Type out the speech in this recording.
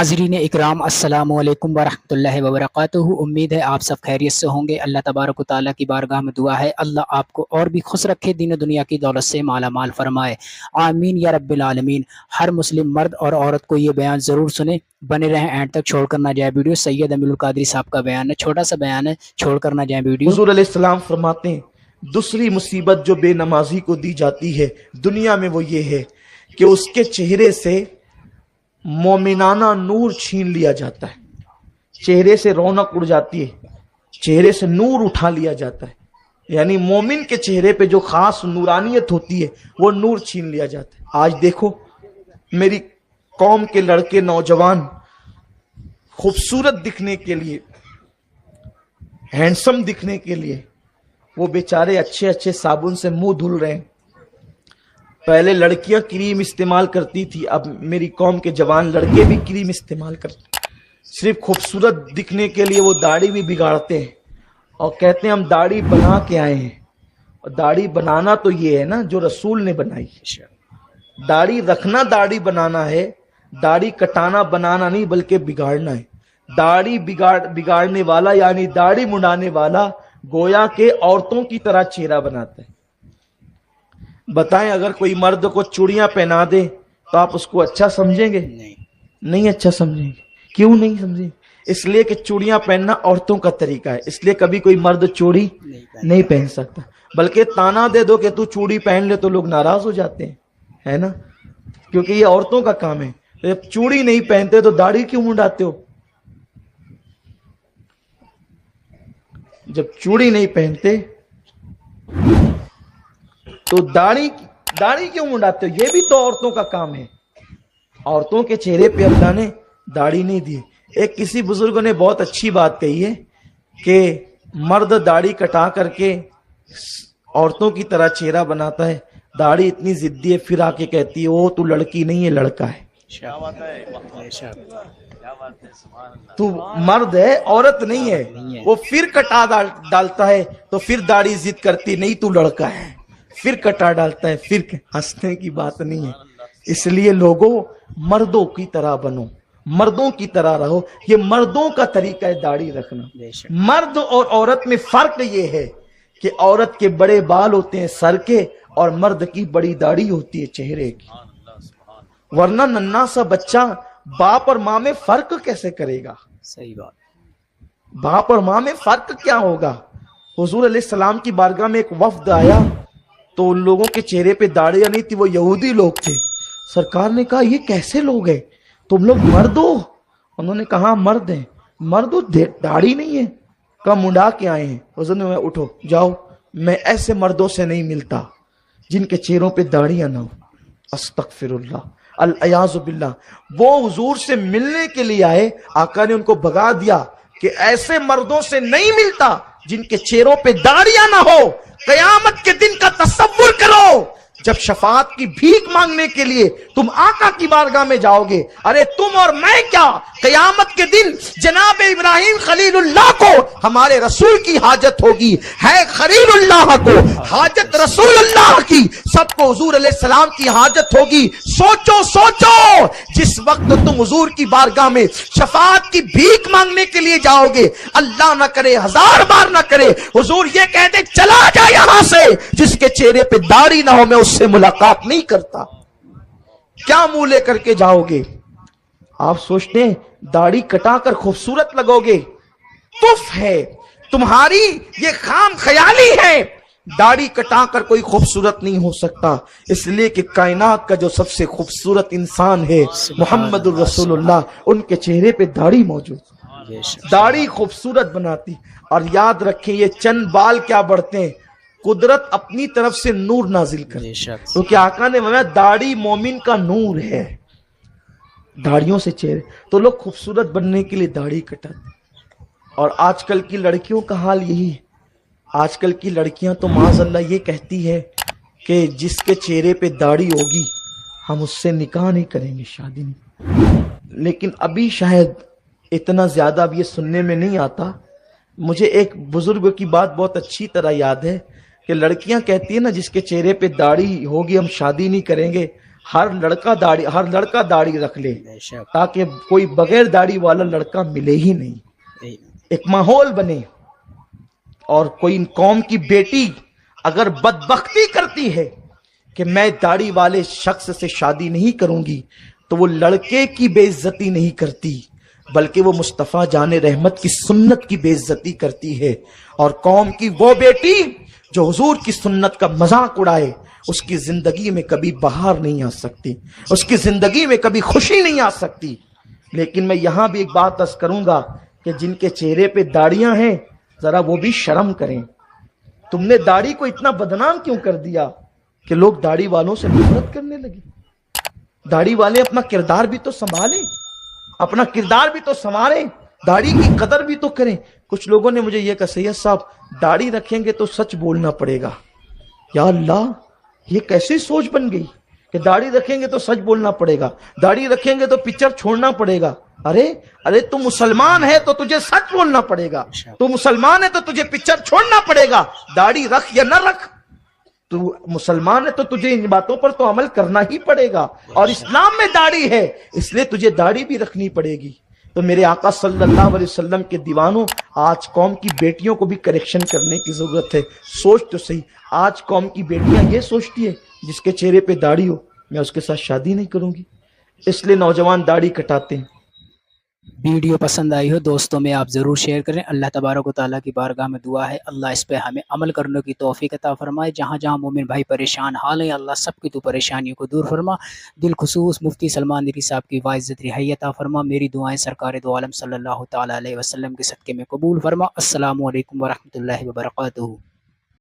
नाज़रीन इकराम अस्सलामु अलैकुम वरहमतुल्लाहि वबरकातुहू। उम्मीद है आप सब खैरियत से होंगे। अल्लाह तबारक व तआला की बारगाह में दुआ है अल्लाह आपको और भी खुश रखे, दीन दुनिया की दौलत से माला माल फरमाए, आमीन या रब्बिल आलमीन। हर मुस्लिम मर्द और औरत को ये बयान ज़रूर सुने, बने रहें एंड तक, छोड़ कर ना जाए वीडियो। सैयद अमीरुल कादरी साहब का बयान है, छोटा सा बयान है, छोड़ कर ना जाए वीडियो। हुजूर अलैहिस्सलाम फरमाते हैं, दूसरी मुसीबत जो बेनमाजी को दी जाती है दुनिया में वो ये है कि उसके चेहरे से मोमिनाना नूर छीन लिया जाता है। चेहरे से रौनक उड़ जाती है, चेहरे से नूर उठा लिया जाता है। यानी मोमिन के चेहरे पे जो खास नूरानियत होती है वो नूर छीन लिया जाता है। आज देखो मेरी कौम के लड़के नौजवान खूबसूरत दिखने के लिए, हैंडसम दिखने के लिए वो बेचारे अच्छे अच्छे साबुन से मुंह धुल रहे हैं। पहले लड़कियां क्रीम इस्तेमाल करती थी, अब मेरी कौम के जवान लड़के भी क्रीम इस्तेमाल करते हैं। सिर्फ खूबसूरत दिखने के लिए वो दाढ़ी भी बिगाड़ते हैं और कहते हैं हम दाढ़ी बना के आए हैं। और दाढ़ी बनाना तो ये है ना जो रसूल ने बनाई। दाढ़ी रखना दाढ़ी बनाना है, दाढ़ी कटाना बनाना नहीं बल्कि बिगाड़ना है। दाढ़ी बिगाड़ने वाला यानी दाढ़ी मुंडाने वाला गोया के औरतों की तरह चेहरा बनाता है। बताएं अगर कोई मर्द को चूड़ियां पहना दे तो आप उसको अच्छा समझेंगे? नहीं अच्छा समझेंगे। क्यों नहीं समझेंगे? इसलिए कि चूड़ियां पहनना औरतों का तरीका है, इसलिए कभी कोई मर्द चूड़ी नहीं पहन सकता। बल्कि ताना दे दो कि तू चूड़ी पहन ले तो लोग नाराज हो जाते हैं, है ना, क्योंकि ये औरतों का काम है। जब चूड़ी नहीं पहनते तो दाढ़ी क्यों मुंडाते हो? जब चूड़ी नहीं पहनते तो दाढ़ी क्यों मुंडाते हो? ये भी तो औरतों का काम है। औरतों के चेहरे पे अल्लाह ने दाढ़ी नहीं दी। एक किसी बुजुर्ग ने बहुत अच्छी बात कही है कि मर्द दाढ़ी कटा करके औरतों की तरह चेहरा बनाता है, दाढ़ी इतनी जिद्दी है, फिर आके कहती है ओ तू लड़की नहीं है लड़का है, तू मर्द है औरत नहीं है। वो फिर कटा डालता है तो फिर दाढ़ी जिद करती नहीं तू लड़का है, फिर कटा डालता है, फिर हंसने की बात नहीं है। इसलिए लोगों मर्दों की तरह बनो, मर्दों की तरह रहो। ये मर्दों का तरीका है दाढ़ी रखना। मर्द और औरत में फर्क ये है कि औरत के बड़े बाल होते हैं सर के और मर्द की बड़ी दाढ़ी होती है चेहरे की। वरना नन्हा सा बच्चा बाप और माँ में फर्क कैसे करेगा? सही बात। बाप और माँ में फर्क क्या होगा? हुजूर अलैहिस्सलाम की बारगाह में एक वफ्द आया तो उन लोगों के चेहरे पे दाढ़ियां नहीं थी, वो यहूदी लोग थे। सरकार ने कहा ये कैसे लोग हैं, तुम लोग मर्द हो? उन्होंने कहा मर्द हैं। मर्द हो, दाढ़ी नहीं है? कब मुंडा के आए हैं? हुजूर ने उठो जाओ, मैं ऐसे मर्दों से नहीं मिलता जिनके चेहरों पे दाढ़ियां ना हो। अस्तगफिरुल्लाह अल-अयाज़ु बिल्लाह। वो हुजूर से मिलने के लिए आए, आका ने उनको भगा दिया कि ऐसे मर्दों से नहीं मिलता जिनके चेहरों पे दाढ़ियां ना हो। कयामत के दिन का तसव्वुर करो, जब शफाअत की भीख मांगने के लिए तुम आका की बारगाह में जाओगे। अरे तुम और मैं क्या, कयामत के दिन जनाब इब्राहिम खलीलुल्लाह को हमारे रसूल की हाजत होगी, है खलीलुल्लाह को हाजत रसूलुल्लाह की, सबको हुजूर अलैहिस्सलाम की हाजत होगी। सोचो सोचो, जिस वक्त तुम हुजूर की बारगाह में शफाअत की भीख मांगने के लिए जाओगे, अल्लाह ना करे, हजार बार ना करे, हुजूर ये कह दे चला जा यहां से, जिसके चेहरे पे दाढ़ी ना हो मैं उससे मुलाकात नहीं करता। क्या मुंह लेकर के जाओगे? आप सोचते हैं दाढ़ी कटाकर खूबसूरत लगोगे? तुफ है तुम्हारी ये खाम ख्याली है। दाढ़ी कटाकर कोई खूबसूरत नहीं हो सकता, इसलिए कि कायनात का जो सबसे खूबसूरत इंसान है मुहम्मदुर रसूलुल्लाह, उनके चेहरे पे दाढ़ी मौजूद। दाढ़ी खूबसूरत बनाती। और याद रखें ये चंद बाल क्या बढ़ते हैं, कुदरत अपनी तरफ से नूर नाजिल कर, क्योंकि आका ने फरमाया दाढ़ी मोमिन का नूर है। दाढ़ियों से चेहरे, तो लोग खूबसूरत बनने के लिए दाढ़ी कटाते। और आजकल की लड़कियों का हाल यही है। आजकल की लड़कियां तो माज़अल्लाह ये कहती है कि जिसके चेहरे पे दाढ़ी होगी हम उससे निकाह नहीं करेंगे, शादी नहीं। लेकिन अभी शायद इतना ज्यादा अब ये सुनने में नहीं आता। मुझे एक बुजुर्ग की बात बहुत अच्छी तरह याद है कि लड़कियां कहती है ना जिसके चेहरे पे दाढ़ी होगी हम शादी नहीं करेंगे। ہر لڑکا داڑھی رکھ لے بے شک تاکہ کوئی بغیر داڑھی والا لڑکا ملے ہی نہیں، ایک ماحول بنے۔ اور کوئی قوم کی بیٹی اگر بدبختی کرتی ہے کہ میں داڑھی والے شخص سے شادی نہیں کروں گی تو وہ لڑکے کی بے عزتی نہیں کرتی بلکہ وہ مصطفیٰ جان رحمت کی سنت کی بے عزتی کرتی ہے۔ اور قوم کی وہ بیٹی جو حضور کی سنت کا مذاق اڑائے اس کی زندگی میں کبھی بہار نہیں آ سکتی، اس کی زندگی میں کبھی خوشی نہیں آ سکتی۔ لیکن میں یہاں بھی ایک بات عرض کروں گا کہ جن کے چہرے پہ داڑیاں ہیں ذرا وہ بھی شرم کریں۔ تم نے داڑھی کو اتنا بدنام کیوں کر دیا کہ لوگ داڑھی والوں سے نفرت کرنے لگے؟ داڑھی والے اپنا کردار بھی تو سنبھالیں، اپنا کردار بھی تو سنواریں، داڑھی کی قدر بھی تو کریں۔ کچھ لوگوں نے مجھے یہ کہا سید صاحب داڑھی رکھیں گے تو سچ بولنا پڑے گا۔ یا اللہ، یہ کیسی سوچ بن گئی کہ داڑھی رکھیں گے تو سچ بولنا پڑے گا، داڑھی رکھیں گے تو پکچر چھوڑنا پڑے گا۔ ارے تو مسلمان ہے تو تجھے سچ بولنا پڑے گا، تو مسلمان ہے تو تجھے پکچر چھوڑنا پڑے گا، داڑھی رکھ یا نہ رکھ، تو مسلمان ہے تو تجھے ان باتوں پر تو عمل کرنا ہی پڑے گا۔ اور اسلام میں داڑھی ہے اس لیے تجھے داڑھی بھی رکھنی پڑے گی۔ تو میرے آقا صلی اللہ علیہ وسلم کے دیوانوں، آج قوم کی بیٹیوں کو بھی کریکشن کرنے کی ضرورت ہے۔ سوچ تو صحیح، آج قوم کی بیٹیاں یہ سوچتی ہے جس کے چہرے پہ داڑھی ہو میں اس کے ساتھ شادی نہیں کروں گی، اس لیے نوجوان داڑھی کٹاتے ہیں۔ ویڈیو پسند آئی ہو دوستوں میں آپ ضرور شیئر کریں۔ اللہ تبارک و تعالیٰ کی بارگاہ میں دعا ہے اللہ اس پہ ہمیں عمل کرنے کی توفیق عطا فرمائے۔ جہاں جہاں مومن بھائی پریشان حال ہیں اللہ سب کی تو پریشانیوں کو دور فرما۔ دل خصوص مفتی سلمان ندوی صاحب کی واعظت رہائی عطا فرما۔ میری دعائیں سرکار دو عالم صلی اللہ تعالیٰ علیہ وسلم کے صدقے میں قبول فرما۔ السلام علیکم ورحمۃ اللہ وبرکاتہ۔